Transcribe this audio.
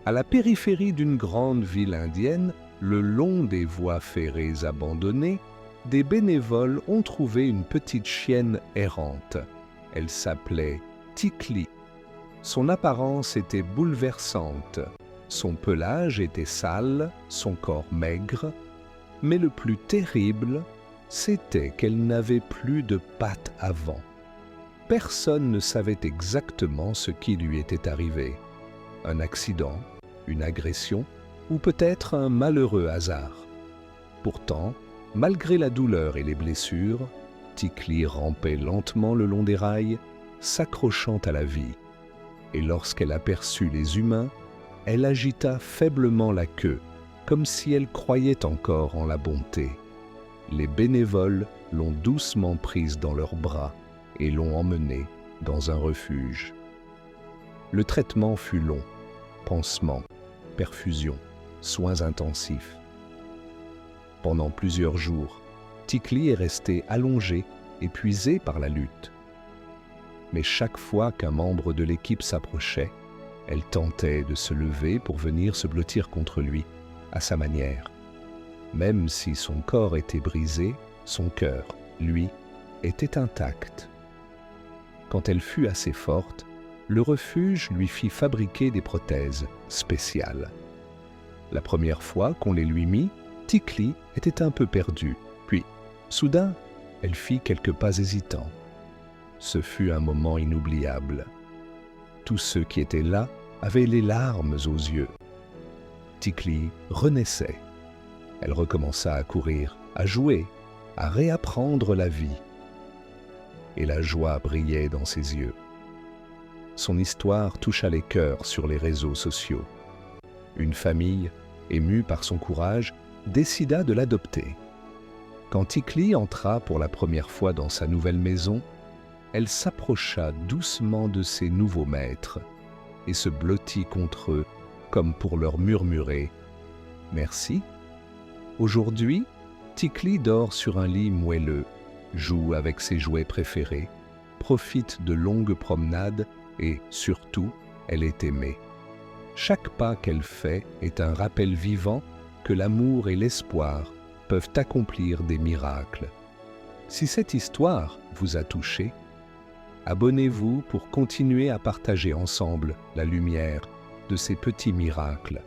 À la périphérie d'une grande ville indienne, le long des voies ferrées abandonnées, des bénévoles ont trouvé une petite chienne errante. Elle s'appelait Tikli. Son apparence était bouleversante. Son pelage était sale, son corps maigre, mais le plus terrible, c'était qu'elle n'avait plus de pattes avant. Personne ne savait exactement ce qui lui était arrivé. Un accident, une agression ou peut-être un malheureux hasard. Pourtant, malgré la douleur et les blessures, Tikli rampait lentement le long des rails, s'accrochant à la vie. Et lorsqu'elle aperçut les humains, elle agita faiblement la queue, comme si elle croyait encore en la bonté. Les bénévoles l'ont doucement prise dans leurs bras et l'ont emmenée dans un refuge. Le traitement fut long, pansements, perfusion, soins intensifs. Pendant plusieurs jours, Tikli est restée allongée, épuisée par la lutte. Mais chaque fois qu'un membre de l'équipe s'approchait, elle tentait de se lever pour venir se blottir contre lui, à sa manière. Même si son corps était brisé, son cœur, lui, était intact. Quand elle fut assez forte, le refuge lui fit fabriquer des prothèses spéciales. La première fois qu'on les lui mit, Tikli était un peu perdue, puis, soudain, elle fit quelques pas hésitants. Ce fut un moment inoubliable. Tous ceux qui étaient là avaient les larmes aux yeux. Tikli renaissait. Elle recommença à courir, à jouer, à réapprendre la vie. Et la joie brillait dans ses yeux. Son histoire toucha les cœurs sur les réseaux sociaux. Une famille, émue par son courage, décida de l'adopter. Quand Tikli entra pour la première fois dans sa nouvelle maison, elle s'approcha doucement de ses nouveaux maîtres et se blottit contre eux comme pour leur murmurer « Merci ». Aujourd'hui, Tikli dort sur un lit moelleux, joue avec ses jouets préférés, profite de longues promenades et, surtout, elle est aimée. Chaque pas qu'elle fait est un rappel vivant que l'amour et l'espoir peuvent accomplir des miracles. Si cette histoire vous a touché, abonnez-vous pour continuer à partager ensemble la lumière de ces petits miracles.